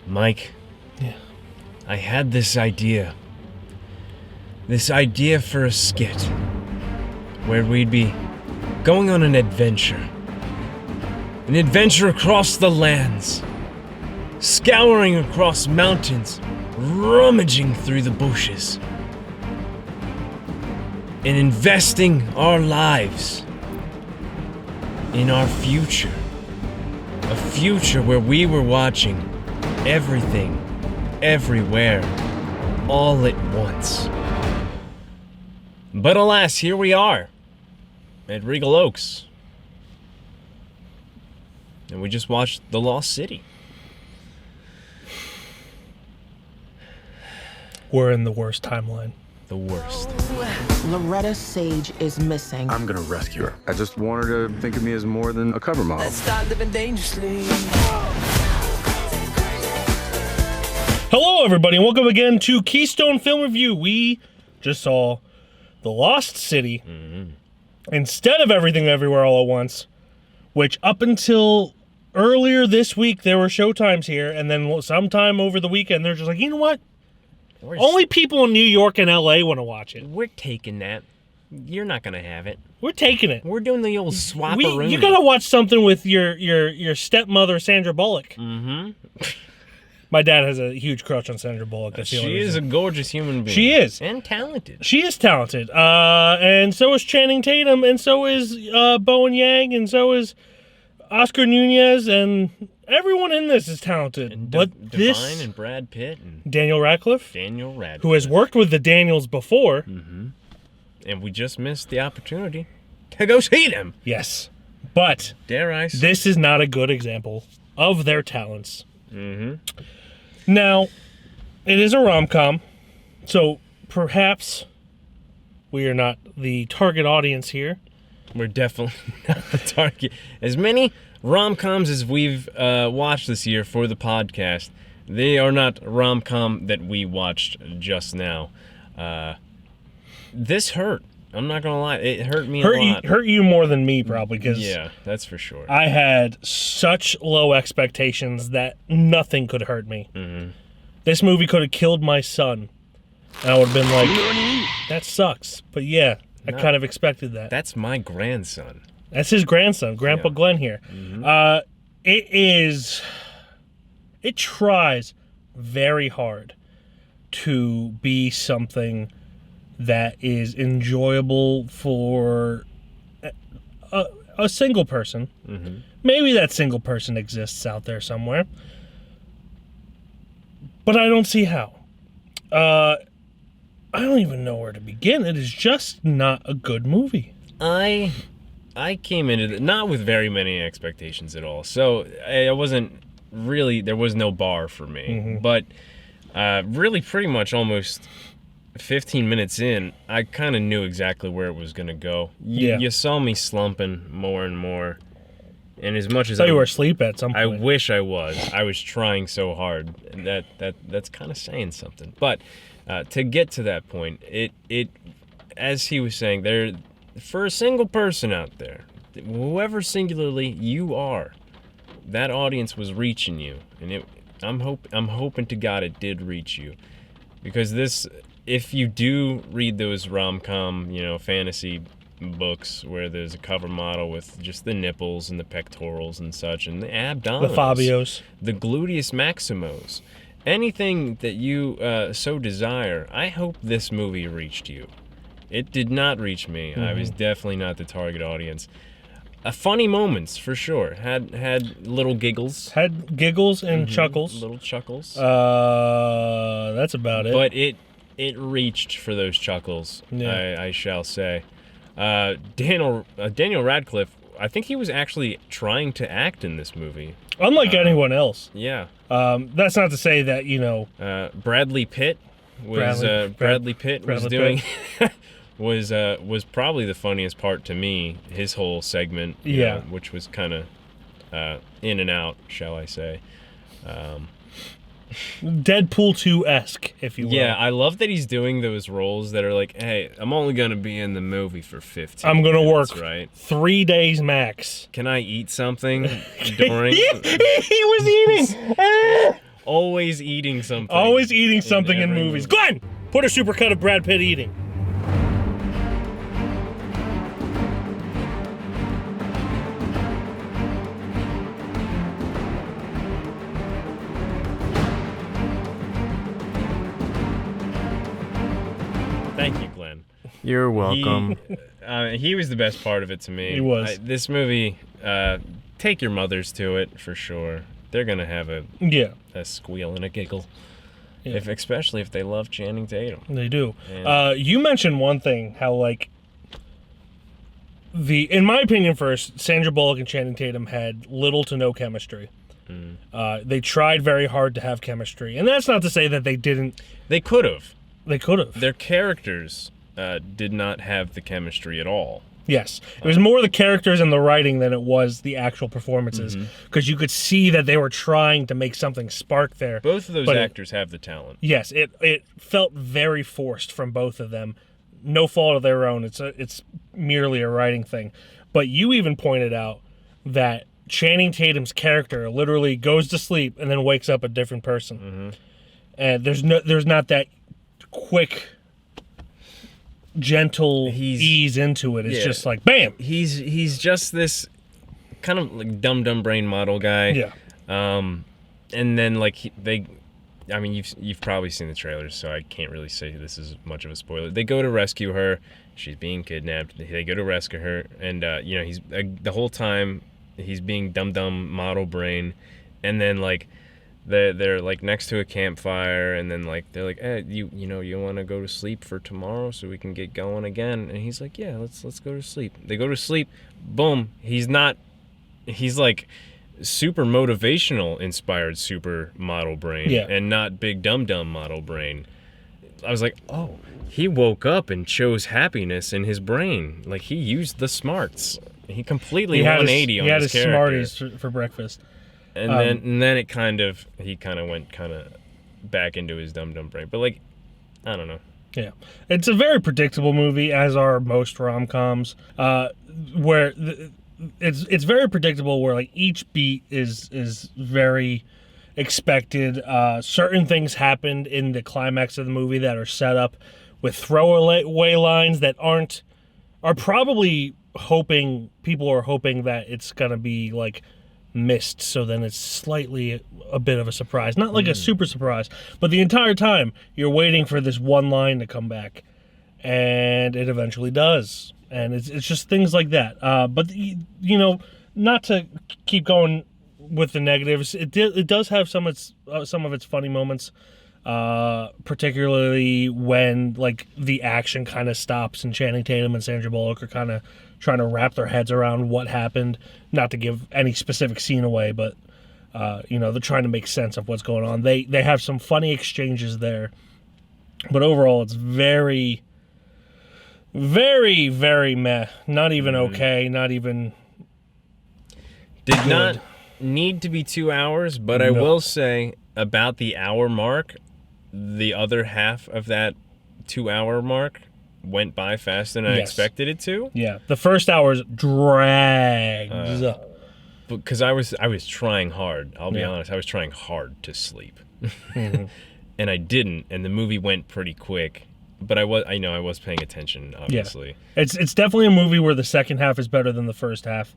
Mike. Yeah. I had this idea. This idea for a skit where we'd be going on an adventure. An adventure across the lands. Scouring across mountains. Rummaging through the bushes. And investing our lives in our future. A future where we were watching everything, everywhere, all at once. But alas, here we are at Regal Oaks. And we just watched The Lost City. We're in the worst timeline. The worst. Loretta Sage is missing. I'm gonna rescue her. I just want her to think of me as more than a cover model. Let's start living dangerously. Hello, everybody, and welcome again to Keystone Film Review. We just saw The Lost City instead of Everything Everywhere All at Once, which up until earlier this week, there were showtimes here, and then sometime over the weekend, they're just like, you know what? Only people in New York and L.A. want to watch it. We're taking that. You're not gonna have it. We're taking it. We're doing the old swap-a-rooney. You gotta watch something with your stepmother, Sandra Bullock. Mm-hmm. My dad has a huge crush on Sandra Bullock. That's the only She is a reason. gorgeous human being. She is. And talented. She is talented. And so is Channing Tatum, and so is Bowen Yang, and so is Oscar Nunez, and everyone in this is talented. And but Divine and Brad Pitt and Daniel Radcliffe, who has worked with the Daniels before. Mm-hmm. And we just missed the opportunity to go see them. Yes. But dare I say, this is not a good example of their talents. Mm-hmm. Now, it is a rom-com, so perhaps we are not the target audience here. We're definitely not the target. As many rom-coms as we've watched this year for the podcast, they are not rom-com that we watched just now. This hurt. I'm not gonna lie, it hurt me a lot. Hurt you more than me, probably, because yeah, that's for sure. I had such low expectations that nothing could hurt me. Mm-hmm. This movie could have killed my son, and I would have been like, that sucks. But yeah, I kind of expected that. That's my grandson. That's his grandson, Grandpa Glenn here. Mm-hmm. It tries very hard to be something that is enjoyable for a single person. Mm-hmm. Maybe that single person exists out there somewhere. But I don't see how. I don't even know where to begin. It is just not a good movie. I came into it not with very many expectations at all. So I wasn't really, there was no bar for me. Mm-hmm. But really pretty much almost 15 minutes in, I kind of knew exactly where it was going to go. You saw me slumping more and more. And as much as you were asleep at some point. I wish I was. I was trying so hard. That's kind of saying something. But to get to that point, it as he was saying, there for a single person out there, whoever singularly you are, that audience was reaching you, and I'm hoping to God it did reach you, because this, if you do read those rom-com, fantasy books where there's a cover model with just the nipples and the pectorals and such, and the abdominals, the Fabios, the gluteus maximos, anything that you so desire, I hope this movie reached you. It did not reach me. Mm-hmm. I was definitely not the target audience. Funny moments, for sure. Had little giggles. Had giggles and chuckles. Little chuckles. That's about it. But it reached for those chuckles, I shall say. Daniel Radcliffe, I think he was actually trying to act in this movie. Unlike anyone else. Yeah. That's not to say that, Bradley Pitt was doing was probably the funniest part to me, his whole segment, which was kind of in and out, shall I say. Deadpool 2-esque, if you will. Yeah, I love that he's doing those roles that are like, hey, I'm only going to be in the movie for 15 I'm going to work right? 3 days max. Can I eat something during? He was eating! Always eating something. Always eating something in every movies. movie. Glenn, put a supercut of Brad Pitt eating. Thank you, Glenn. You're welcome. He was the best part of it to me. He was. This movie, take your mothers to it for sure. They're gonna have a squeal and a giggle, Yeah. especially if they love Channing Tatum. They do. And- You mentioned one thing, how like in my opinion, first, Sandra Bullock and Channing Tatum had little to no chemistry. They tried very hard to have chemistry, and that's not to say that they didn't. They could have. They could have. Their characters did not have the chemistry at all. Yes, it was more the characters and the writing than it was the actual performances, because you could see that they were trying to make something spark there. Both of those But actors have the talent. Yes, it felt very forced from both of them. No fault of their own. It's merely a writing thing. But you even pointed out that Channing Tatum's character literally goes to sleep and then wakes up a different person. And there's not that quick, gentle ease into it. It's just like bam. He's just this kind of like dumb brain model guy. Yeah. And then like I mean, you've probably seen the trailers, so I can't really say this is much of a spoiler. They go to rescue her. She's being kidnapped. They go to rescue her, and he's the whole time he's being dumb model brain, and then like they're like next to a campfire, and then like they're like, hey, you want to go to sleep for tomorrow so we can get going again? And he's like, yeah, let's go to sleep. They go to sleep. Boom. He's like super motivational inspired super model brain, and not big dumb model brain. I was like, oh, he woke up and chose happiness in his brain. Like he used the smarts. He completely 180 on his character. He had his Smarties for breakfast. And then he kind of went back into his dumb brain. But like, I don't know. Yeah, it's a very predictable movie, as are most rom-coms. Where it's very predictable, where like each beat is very expected. Certain things happened in the climax of the movie that are set up with throwaway lines that are probably people are hoping that it's gonna be like missed, so then it's slightly a bit of a surprise, not like a super surprise, but the entire time you're waiting for this one line to come back, and it eventually does, and it's just things like that. But not to keep going with the negatives, it does have some of its funny moments, particularly when like the action kind of stops and Channing Tatum and Sandra Bullock are kind of trying to wrap their heads around what happened. Not to give any specific scene away, but they're trying to make sense of what's going on. They have some funny exchanges there, but overall it's very, very, very meh. Not even okay. Not even. Did good. Not need to be 2 hours, but I will say about the hour mark, the other half of that 2 hour mark went by faster than I expected it to. Yeah, the first hour's drags. Because I was trying hard. I'll be honest. I was trying hard to sleep, and I didn't. And the movie went pretty quick. But I was paying attention. Obviously, it's definitely a movie where the second half is better than the first half.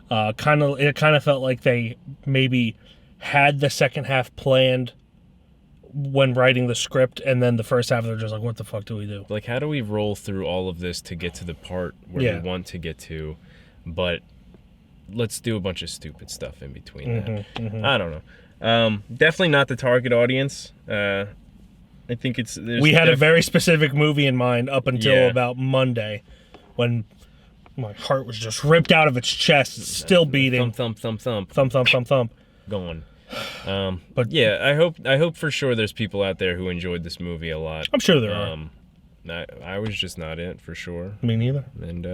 It kind of felt like they maybe had the second half planned when writing the script, and then the first half they're just like, what the fuck do we do? Like, how do we roll through all of this to get to the part where we want to get to, but let's do a bunch of stupid stuff in between that. I don't know. Definitely not the target audience. I think we had a very specific movie in mind up until about Monday, when my heart was just ripped out of its chest, still beating. Thump, thump, thump, thump. Thump, thump, thump, thump. Going. But yeah, I hope for sure there's people out there who enjoyed this movie a lot. I'm sure there are. I was just not it, for sure. Me neither. And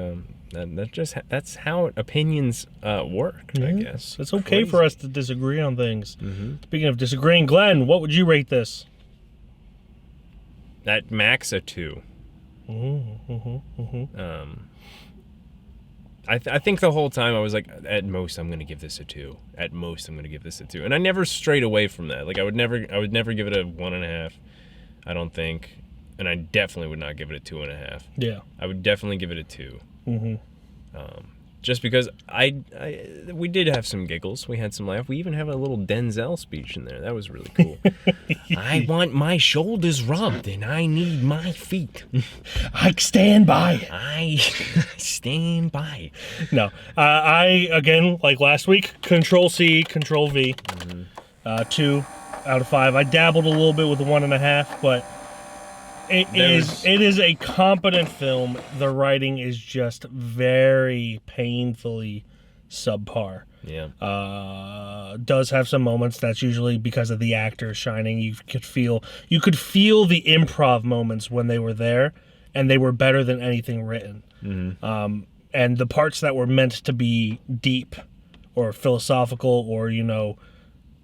that's how opinions work, I guess. It's okay for us to disagree on things. Speaking of disagreeing, Glenn, what would you rate this? At max a 2. I think the whole time I was like, at most I'm gonna give this a 2. At most I'm gonna give this a 2, and I never strayed away from that. Like I would never give it a 1.5. I don't think, and I definitely would not give it a 2.5. Yeah. I would definitely give it a 2. Mm-hmm. Just because we did have some giggles, we had some laugh. We even have a little Denzel speech in there. That was really cool. I want my shoulders rubbed, and I need my feet. I stand by. I stand by. No, I again, like last week, Control C, Control V, 2 out of 5. I dabbled a little bit with a 1.5, but it is a competent film. The writing is just very painfully subpar. Yeah. Does have some moments that's usually because of the actors shining. You could feel the improv moments when they were there, and they were better than anything written. Mm-hmm. And the parts that were meant to be deep or philosophical or,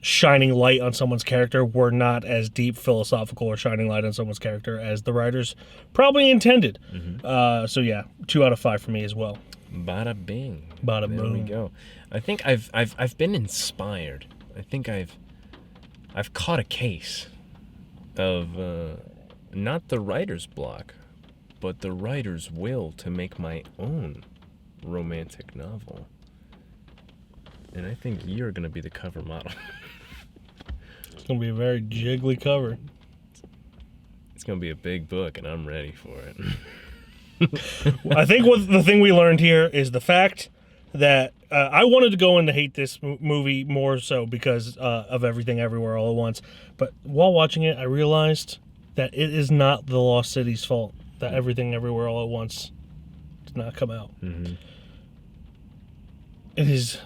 shining light on someone's character were not as deep, philosophical, or shining light on someone's character as the writers probably intended. Mm-hmm. So yeah, 2 out of 5 for me as well. Bada bing. Bada there boom. we go. I think I've been inspired. I think I've caught a case of not the writer's block, but the writer's will to make my own romantic novel. And I think you're gonna be the cover model. It's going to be a very jiggly cover. It's gonna be a big book, and I'm ready for it. I think the thing we learned here is the fact that I wanted to go in to hate this movie more so because of Everything Everywhere All at Once. But while watching it, I realized that it is not the Lost City's fault that Everything Everywhere All at Once did not come out. Mm-hmm. It is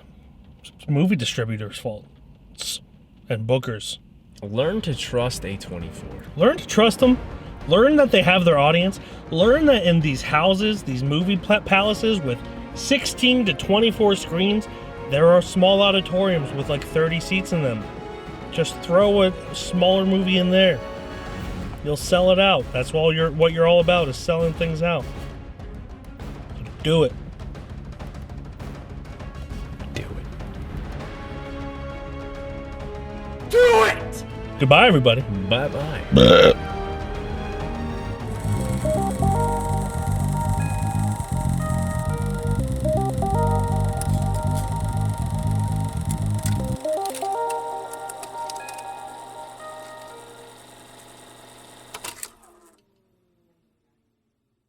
movie distributors' fault and bookers. Learn to trust A24. Learn to trust them. Learn that they have their audience. Learn that in these houses, these movie palaces with 16 to 24 screens, there are small auditoriums with like 30 seats in them. Just throw a smaller movie in there. You'll sell it out. That's what you're all about, is selling things out. Do it. Do it. Do it! Goodbye, everybody. Bye-bye.